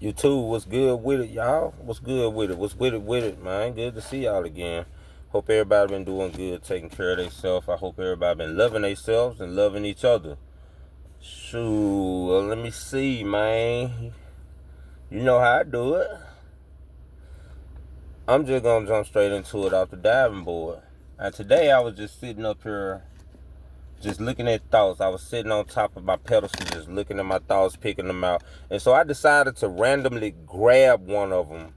YouTube, what's good with it, y'all? What's good with it? What's with it, man? Good to see y'all again. Hope everybody been doing good, taking care of themselves. I hope everybody been loving themselves and loving each other. Shoot, let me see, man. You know how I do it. I'm just gonna jump straight into it off the diving board. And today I was just sitting up here, just looking at thoughts. I was sitting on top of my pedestal, just looking at my thoughts, picking them out. And so I decided to randomly grab one of them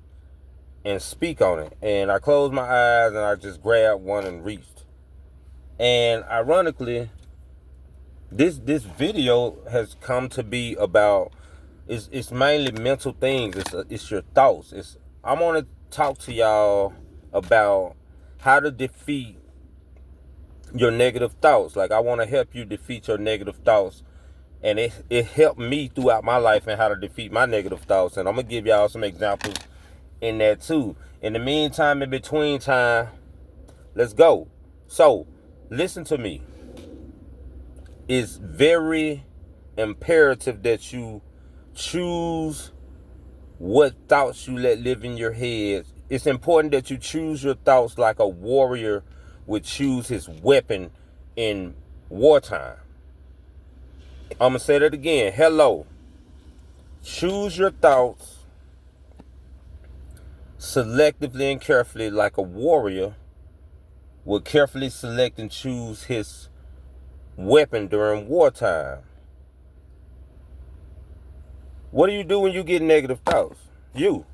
and speak on it. And I closed my eyes and I just grabbed one and reached. And ironically, this video has come to be about it's mainly mental things. It's your thoughts. I'm gonna talk to y'all about how to defeat your negative thoughts. Like I want to help you defeat your negative thoughts. And it helped me throughout my life and how to defeat my negative thoughts. And I'm gonna give y'all some examples in that too. In the meantime, in between time, let's go. So, listen to me. It's very imperative that you choose what thoughts you let live in your head. It's important that you choose your thoughts like a warrior would choose his weapon in wartime. I'm gonna say that again. Hello. Choose your thoughts selectively and carefully like a warrior will carefully select and choose his weapon during wartime. What do you do when you get negative thoughts? You,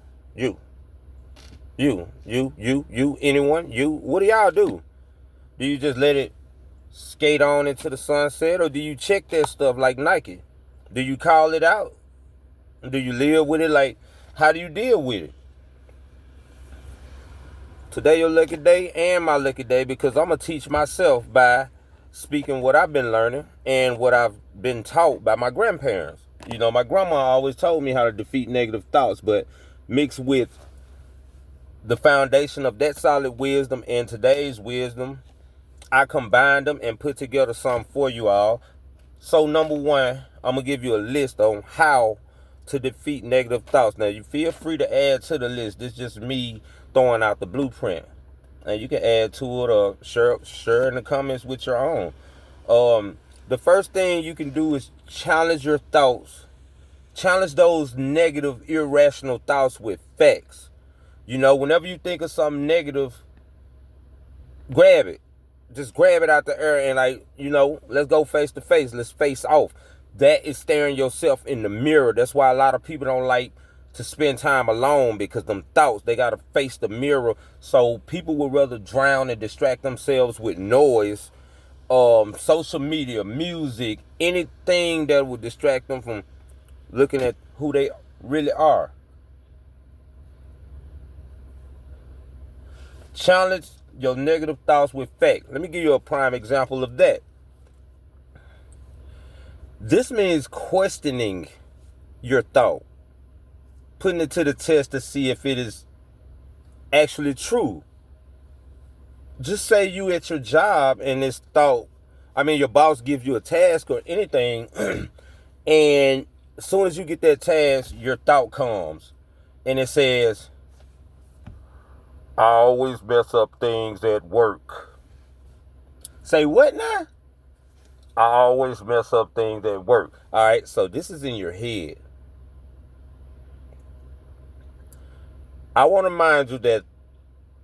anyone? You? What do y'all do? Do you just let it skate on into the sunset, or do you check that stuff like Nike? Do you call it out? Do you live with it? Like, how do you deal with it? Today your lucky day and my lucky day, because I'm going to teach myself by speaking what I've been learning and what I've been taught by my grandparents. You know, my grandma always told me how to defeat negative thoughts, but mixed with the foundation of that solid wisdom and today's wisdom, I combined them and put together something for you all. So number one, I'm going to give you a list on how to defeat negative thoughts. Now, you feel free to add to the list. This is just me throwing out the blueprint. And you can add to it or share in the comments with your own. The first thing you can do is challenge your thoughts. Challenge those negative, irrational thoughts with facts. You know, whenever you think of something negative, grab it. Just grab it out the air and, like, you know, let's go face to face. Let's face off. That is staring yourself in the mirror. That's why a lot of people don't like to spend time alone, because them thoughts, they got to face the mirror. So people would rather drown and distract themselves with noise, social media, music, anything that would distract them from looking at who they really are. Challenge your negative thoughts with fact. Let me give you a prime example of that. This means questioning your thought, putting it to the test to see if it is actually true. Just say you at your job and this thought, your boss gives you a task or anything, and as soon as you get that task, your thought comes and it says, I always mess up things at work. Say what now? I always mess up things at work. All right, so this is in your head. I want to remind you that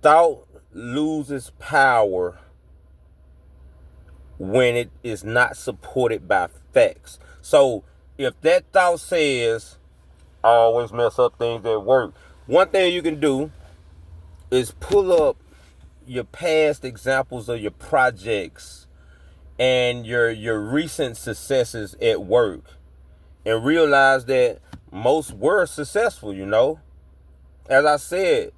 thought loses power when it is not supported by facts. So if that thought says, I always mess up things at work, one thing you can do is pull up your past examples of your projects and your recent successes at work and realize that most were successful, you know. As I said,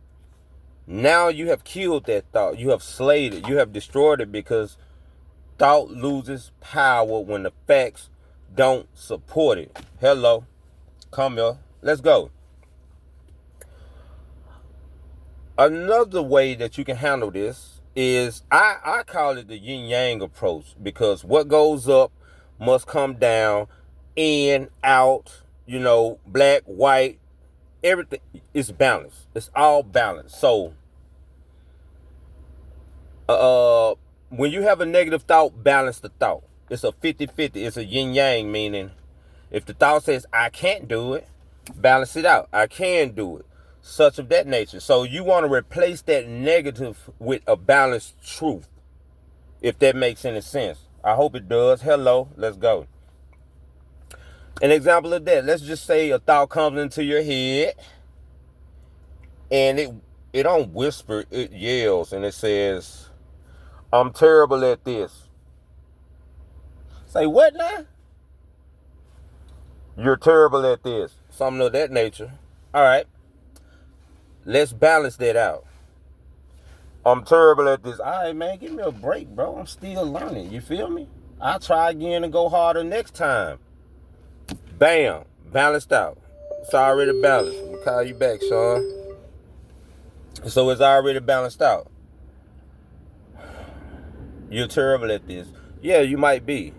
now you have killed that thought. You have slayed it. You have destroyed it, because thought loses power when the facts don't support it. Hello. Come here. Let's go. Another way that you can handle this is, I call it the yin-yang approach, because what goes up must come down, in, out, you know, black, white, Everything is balanced. It's all balanced. So when you have a negative thought, balance the thought. It's a 50-50. It's a yin-yang, meaning if the thought says, I can't do it, balance it out. I can do it. Such of that nature. So you want to replace that negative with a balanced truth, if that makes any sense. I hope it does. Hello, let's go. An example of that, let's just say a thought comes into your head and it don't whisper, it yells, and it says, I'm terrible at this. Say, what now? You're terrible at this. Something of that nature. All right. Let's balance that out. I'm terrible at this. All right, man, give me a break, bro. I'm still learning. You feel me? I'll try again and go harder next time. Bam. Balanced out. It's already balanced. I'm going to call you back, Sean. So it's already balanced out. You're terrible at this. Yeah, you might be.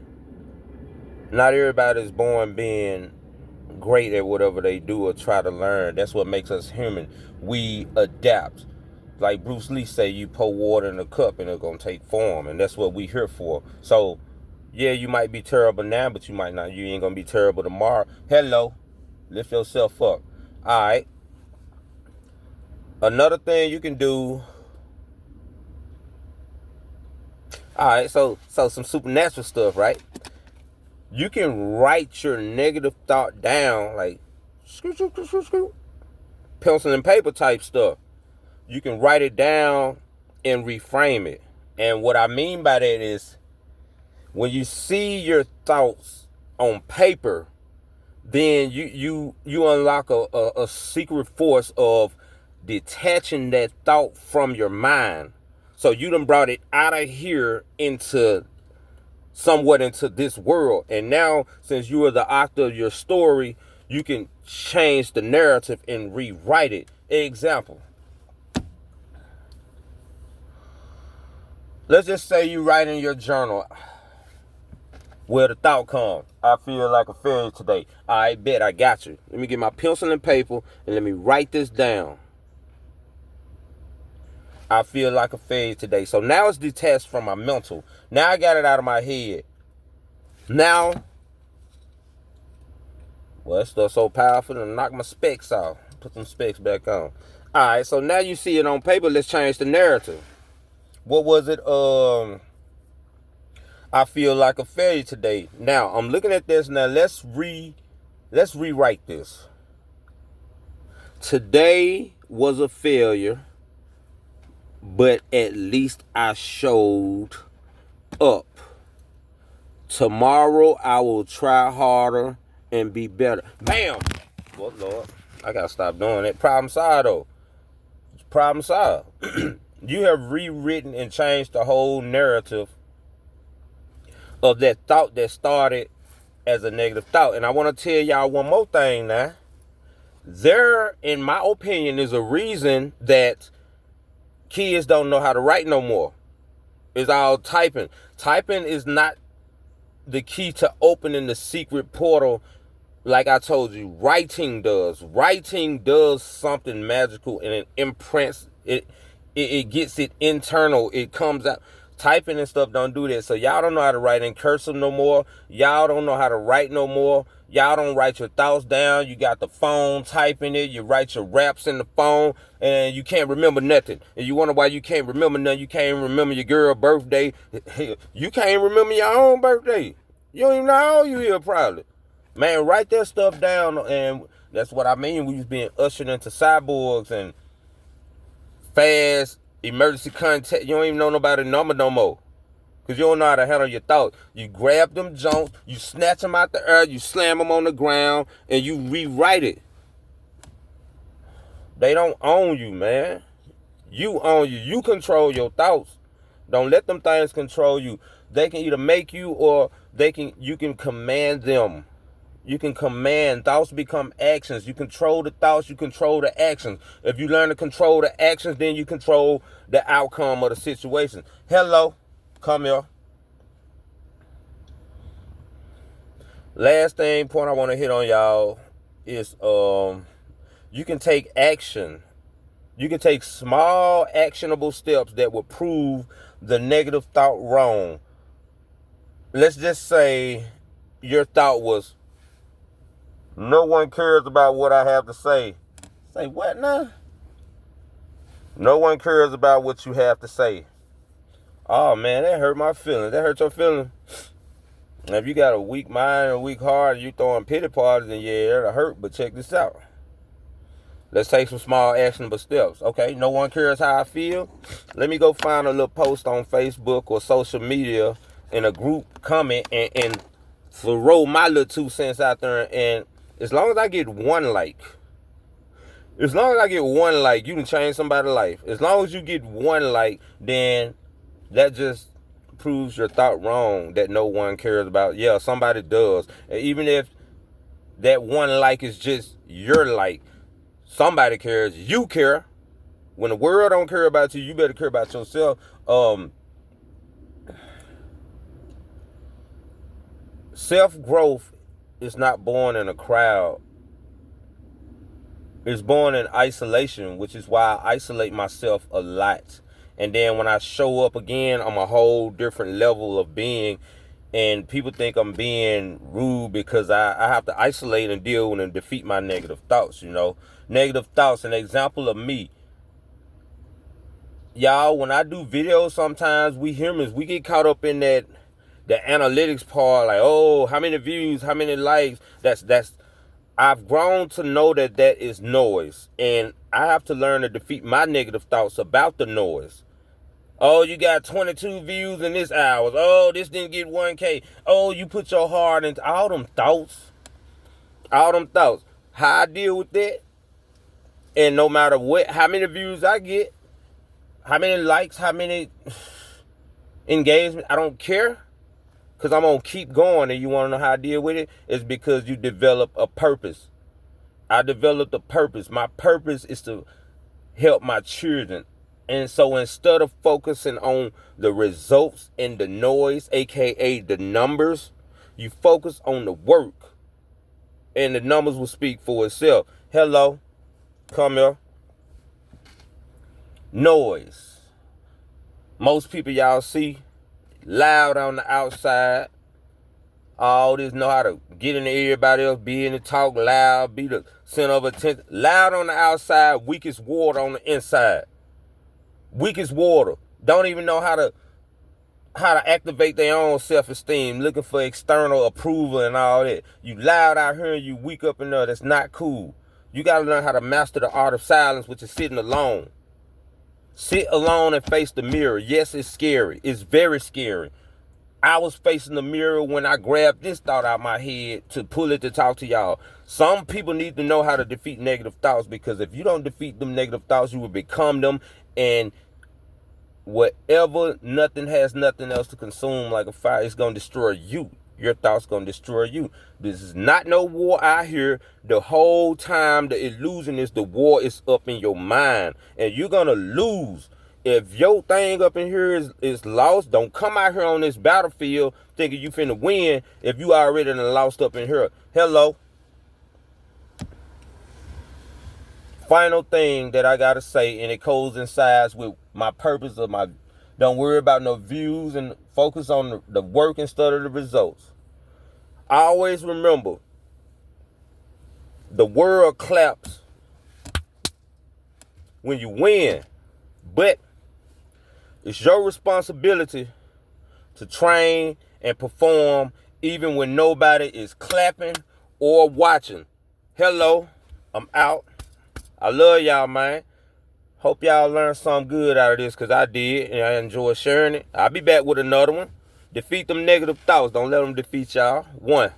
Not everybody is born being great at whatever they do or try to learn. That's what makes us human. We adapt. Like Bruce Lee say, you pour water in a cup and it's going to take form. And that's what we here for. So, yeah, you might be terrible now, but you might not. You ain't going to be terrible tomorrow. Hello. Lift yourself up. All right. Another thing you can do. All right, so some supernatural stuff, right? You can write your negative thought down, like pencil and paper type stuff. You can write it down and reframe it. And what I mean by that is when you see your thoughts on paper, then you unlock a secret force of detaching that thought from your mind. So you done brought it out of here into somewhat into this world. And now, since you are the author of your story, you can change the narrative and rewrite it. Example. Let's just say you write in your journal where the thought comes. I feel like a failure today. I bet I got you. Let me get my pencil and paper and let me write this down. I feel like a failure today. So now it's detached from my mental. Now I got it out of my head. Now, well, it's still so powerful to knock my specs off. Put some specs back on. All right, so now you see it on paper. Let's change the narrative. What was it? I feel like a failure today. Now, I'm looking at this. Now, let's rewrite this. Today was a failure, but at least I showed up. Tomorrow I will try harder and be better. Bam! Well, Lord, I gotta stop doing that. Problem solved, though. Problem solved. You have rewritten and changed the whole narrative of that thought that started as a negative thought. And I want to tell y'all one more thing now. There, in my opinion, is a reason that kids don't know how to write no more. It's all typing. Typing is not the key to opening the secret portal. Like I told you, writing does. Writing does something magical, and it imprints it. It gets it internal. It comes out. Typing and stuff don't do that. So y'all don't know how to write in cursive no more. Y'all don't know how to write no more. Y'all don't write your thoughts down. You got the phone typing it. You write your raps in the phone, and you can't remember nothing. And you wonder why you can't remember nothing. You can't even remember your girl's birthday. You can't remember your own birthday. You don't even know how old you is probably. Man, write that stuff down, and that's what I mean. We was being ushered into cyborgs and fast emergency contact. You don't even know nobody's number no more. Because you don't know how to handle your thoughts. You grab them junks, you snatch them out the air, you slam them on the ground, and you rewrite it. They don't own you, man. You own you. You control your thoughts. Don't let them things control you. They can either make you or you can command them. You can command. Thoughts become actions. You control the thoughts, you control the actions. If you learn to control the actions, then you control the outcome of the situation. Hello, come here. Last point I want to hit on y'all is You can take action. You can take small actionable steps that will prove the negative thought wrong. Let's just say your thought was, no one cares about what I have to say. Say what now? No one cares about what you have to say. Oh man, that hurt my feelings. That hurt your feelings. Now, if you got a weak mind or a weak heart and you throwing pity parties, then yeah, it'll hurt. But check this out. Let's take some small actionable steps. Okay, no one cares how I feel. Let me go find a little post on Facebook or social media in a group comment and throw my little 2 cents out there. And as long as I get one like, you can change somebody's life. As long as you get one like, then that just proves your thought wrong that no one cares about. Yeah, somebody does. And even if that one like is just your like, somebody cares. You care. When the world don't care about you, you better care about yourself. Self-growth is not born in a crowd. It's born in isolation, which is why I isolate myself a lot. And then when I show up again, I'm a whole different level of being. And people think I'm being rude because I have to isolate and deal with and defeat my negative thoughts, Negative thoughts, an example of me. Y'all, when I do videos, sometimes we humans, we get caught up in the analytics part, like, oh, how many views, how many likes. I've grown to know that is noise. And I have to learn to defeat my negative thoughts about the noise. Oh, you got 22 views in this hour. Oh, this didn't get 1K. Oh, you put your heart into all them thoughts. How I deal with that. And no matter how many views I get, how many likes, how many engagement, I don't care. Because I'm going to keep going. And you want to know how I deal with it? It's because you develop a purpose. I developed a purpose. My purpose is to help my children. And so instead of focusing on the results and the noise, aka the numbers, you focus on the work. And the numbers will speak for itself. Hello. Come here. Noise. Most people y'all see loud on the outside. All this know how to get into everybody else, be in the talk loud, be the center of attention. Loud on the outside, weakest water on the inside. Weakest water. Don't even know how to activate their own self-esteem, looking for external approval and all that. You loud out here and you weak up in there. That's not cool. You got to learn how to master the art of silence, which is sitting alone. Sit alone and face the mirror. Yes, it's scary. It's very scary. I was facing the mirror when I grabbed this thought out of my head to pull it to talk to y'all. Some people need to know how to defeat negative thoughts, because if you don't defeat them negative thoughts, you will become them. And whatever, nothing has nothing else to consume like a fire. It's going to destroy you. Your thoughts going to destroy you. This is not no war out here. The whole time the illusion is the war is up in your mind. And you're going to lose. If your thing up in here is lost, don't come out here on this battlefield thinking you finna win if you already done lost up in here. Hello. Final thing that I gotta say, and it coincides with my purpose of my, don't worry about no views and focus on the work instead of the results. I always remember, the world claps when you win, but it's your responsibility to train and perform even when nobody is clapping or watching. Hello, I'm out. I love y'all, man. Hope y'all learned something good out of this, because I did, and I enjoy sharing it. I'll be back with another one. Defeat them negative thoughts. Don't let them defeat y'all. 1.